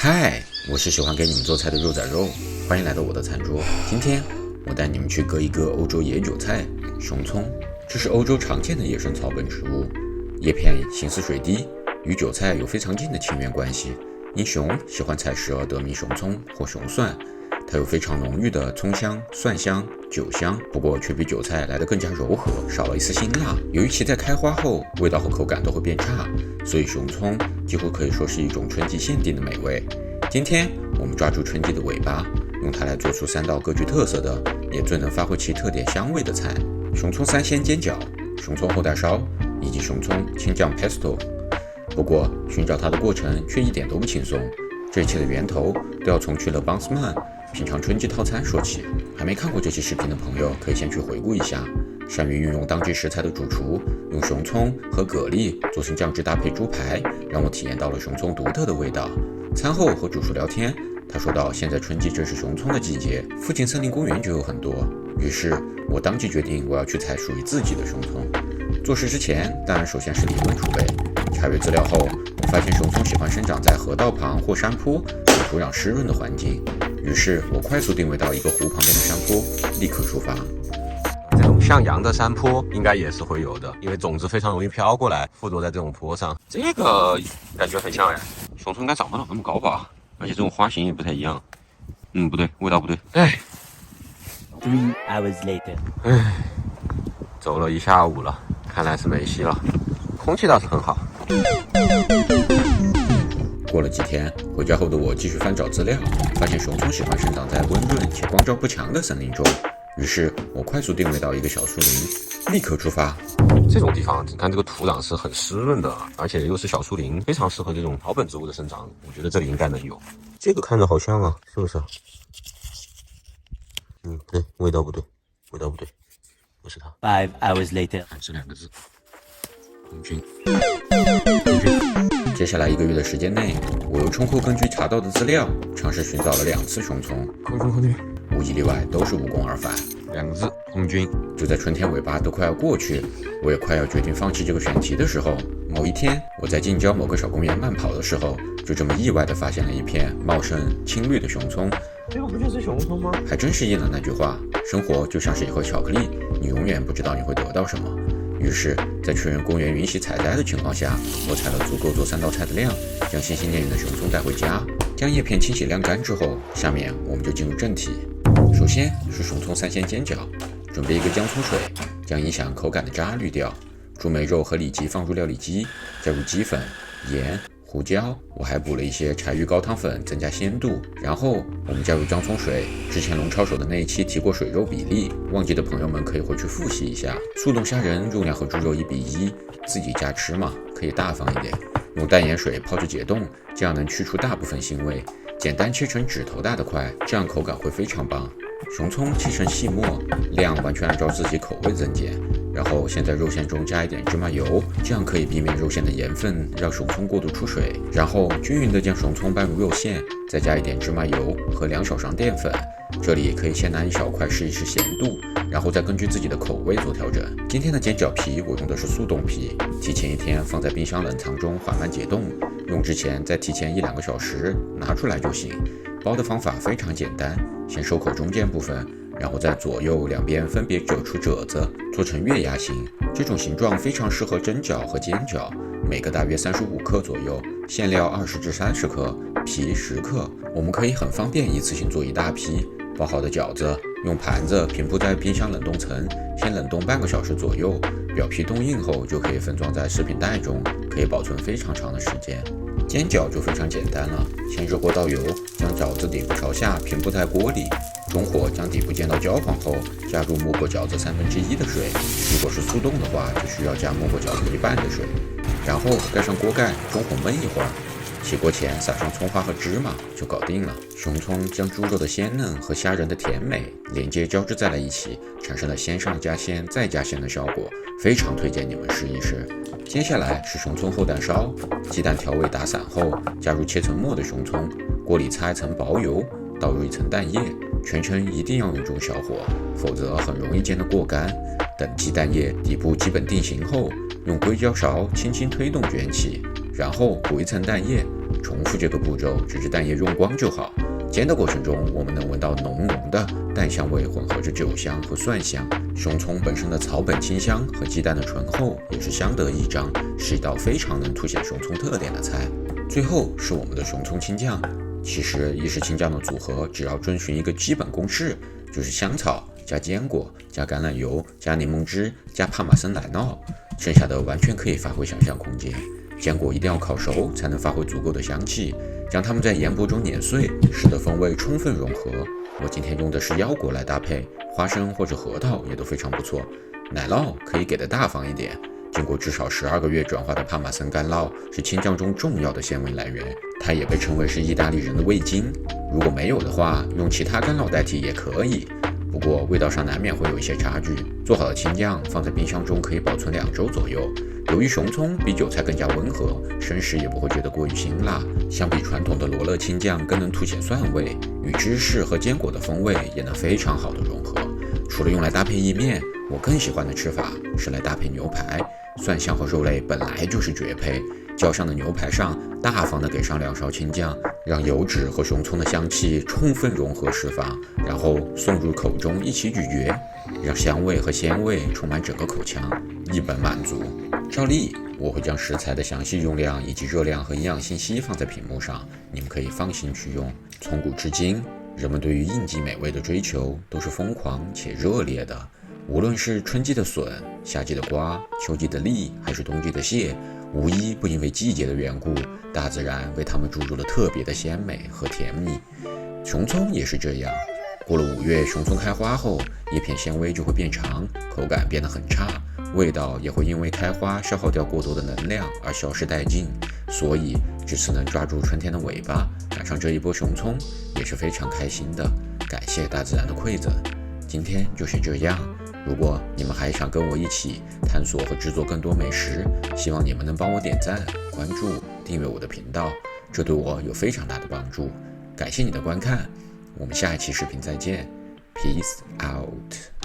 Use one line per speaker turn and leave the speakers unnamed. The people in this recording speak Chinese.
嗨，我是喜欢给你们做菜的肉仔肉，欢迎来到我的餐桌。今天我带你们去割一个欧洲野韭菜熊葱，这是欧洲常见的野生草本植物，叶片形似水滴，与韭菜有非常近的亲缘关系。因熊喜欢采食而得名熊葱或熊蒜，它有非常浓郁的葱香、蒜香、酒香，不过却比韭菜来得更加柔和，少了一丝辛辣。由于其在开花后味道和口感都会变差，所以熊葱几乎可以说是一种春季限定的美味。今天我们抓住春季的尾巴，用它来做出3道各具特色的，也最能发挥其特点香味的菜：熊葱三鲜煎饺、熊葱后蛋烧以及熊葱青酱 pesto。不过，寻找它的过程却一点都不轻松。这一切的源头都要从去了邦斯曼品尝春季套餐说起。还没看过这期视频的朋友，可以先去回顾一下。善于运用当季食材的主厨，用熊葱和蛤蜊做成酱汁搭配猪排，让我体验到了熊葱独特的味道。餐后和主厨聊天，他说到现在春季正是熊葱的季节，附近森林公园就有很多。于是我当即决定我要去采属于自己的熊葱。做事之前，当然首先是理论储备。查阅资料后，我发现熊葱喜欢生长在河道旁或山坡，有土壤湿润的环境。于是我快速定位到一个湖旁边的山坡，立刻出发。
这种向阳的山坡应该也是会有的，因为种子非常容易飘过来，附着在这种坡上。这个感觉很像哎，熊葱应该长不了那么高吧？而且这种花型也不太一样。不对，味道不对。
3 hours later，
走了一下午了，看来是没戏了。空气倒是很好。
过了几天，回家后的我继续翻找资料，发现熊葱喜欢生长在温润且光照不强的森林中。于是我快速定位到一个小树林，立刻出发。
这种地方，你看这个土壤是很湿润的，而且又是小树林，非常适合这种草本植物的生长。我觉得这里应该能有。这个看着好像啊，是不是？对，味道不对，不是它。
5 hours later，
是2个字，空军。
接下来1个月的时间内，我又冲扣根据查到的资料，尝试寻找了2次熊葱，
空军，
无一例外都是无功而返。
2个字，空军。
就在春天尾巴都快要过去，我也快要决定放弃这个选题的时候，某一天我在近郊某个小公园慢跑的时候，就这么意外地发现了一片茂盛青绿的熊葱。
这个不就是熊葱吗？
还真是应了那句话，生活就像是一盒巧克力，你永远不知道你会得到什么。于是，在确认公园允许采摘的情况下，我采了足够做3道菜的量，将心心念念的熊葱带回家。将叶片清洗晾干之后，下面我们就进入正题。首先是熊葱三鲜煎饺，准备一个姜葱水，将影响口感的渣滤掉。猪梅肉和里脊放入料理机，加入鸡粉、盐、胡椒，我还补了一些柴鱼高汤粉，增加鲜度。然后我们加入姜葱水，之前龙抄手的那一期提过水肉比例，忘记的朋友们可以回去复习一下。速冻虾仁肉量和猪肉1比1，自己家吃嘛，可以大方一点。用淡盐水泡着解冻，这样能去除大部分腥味。简单切成指头大的块，这样口感会非常棒。熊葱切成细末，量完全按照自己口味增减。然后先在肉馅中加一点芝麻油，这样可以避免肉馅的盐分让熊葱过度出水。然后均匀地将熊葱拌入肉馅，再加一点芝麻油和2小勺淀粉。这里可以先拿一小块试一试咸度，然后再根据自己的口味做调整。今天的煎饺皮我用的是速冻皮，提前1天放在冰箱冷藏中缓慢解冻，用之前再提前1-2个小时拿出来就行。包的方法非常简单，先收口中间部分，然后在左右两边分别折出褶子，做成月牙形。这种形状非常适合蒸饺和煎饺，每个大约35克左右，馅料20至30克，皮10克。我们可以很方便一次性做一大批。包好的饺子用盘子平铺在冰箱冷冻层，先冷冻半个小时左右，表皮冻硬后就可以分装在食品袋中，可以保存非常长的时间。煎饺就非常简单了，先热锅倒油，将饺子底部朝下平铺在锅里，中火将底部煎到焦黄后，加入没过饺子1/3的水。如果是速冻的话，就需要加没过饺子1半的水。然后盖上锅盖，中火焖一会儿。起锅前撒上葱花和芝麻就搞定了。熊葱将猪肉的鲜嫩和虾仁的甜美连接交织在了一起，产生了鲜上加鲜再加鲜的效果，非常推荐你们试一试。接下来是熊葱后蛋烧，鸡蛋调味打散后，加入切成末的熊葱，锅里擦一层薄油，倒入一层蛋液，全程一定要用中小火，否则很容易煎得过干。等鸡蛋液底部基本定型后，用硅胶勺轻轻推动卷起，然后补一层蛋液，重复这个步骤，直至蛋液用光就好。煎的过程中，我们能闻到浓浓的蛋香味混合着酒香和蒜香，熊葱本身的草本清香和鸡蛋的醇厚也是相得益彰，是一道非常能凸显熊葱特点的菜。最后是我们的熊葱青酱。其实意式青酱的组合只要遵循一个基本公式，就是香草加坚果加橄榄油加柠檬汁加帕玛森奶酪，剩下的完全可以发挥想象空间。坚果一定要烤熟才能发挥足够的香气，将它们在盐钵中碾碎，使得风味充分融合。我今天用的是腰果来搭配，花生或者核桃也都非常不错。奶酪可以给的大方一点，经过至少12个月转化的帕玛森干酪是青酱中重要的纤维来源，它也被称为是意大利人的味精。如果没有的话，用其他干酪代替也可以，不过味道上难免会有一些差距。做好的青酱放在冰箱中可以保存2周左右。由于熊葱比韭菜更加温和，生食也不会觉得过于辛辣，相比传统的罗勒青酱更能凸显蒜味，与芝士和坚果的风味也能非常好的融合。除了用来搭配意面，我更喜欢的吃法是来搭配牛排，蒜香和肉类本来就是绝配。焦香的牛排上大方的给上2勺青酱，让油脂和熊葱的香气充分融合释放，然后送入口中一起咀嚼，让香味和鲜味充满整个口腔，一本满足。照例我会将食材的详细用量以及热量和营养信息放在屏幕上，你们可以放心去用。从古至今，人们对于应季美味的追求都是疯狂且热烈的，无论是春季的笋、夏季的瓜、秋季的栗，还是冬季的蟹，无一不因为季节的缘故，大自然为它们注入了特别的鲜美和甜蜜。熊葱也是这样，过了5月，熊葱开花后，叶片纤维就会变长，口感变得很差，味道也会因为开花消耗掉过多的能量而消失殆尽。所以这次能抓住春天的尾巴，赶上这一波熊葱，也是非常开心的。感谢大自然的馈赠。今天就是这样。如果你们还想跟我一起探索和制作更多美食，希望你们能帮我点赞、关注、订阅我的频道，这对我有非常大的帮助。感谢你的观看，我们下一期视频再见 ，Peace out。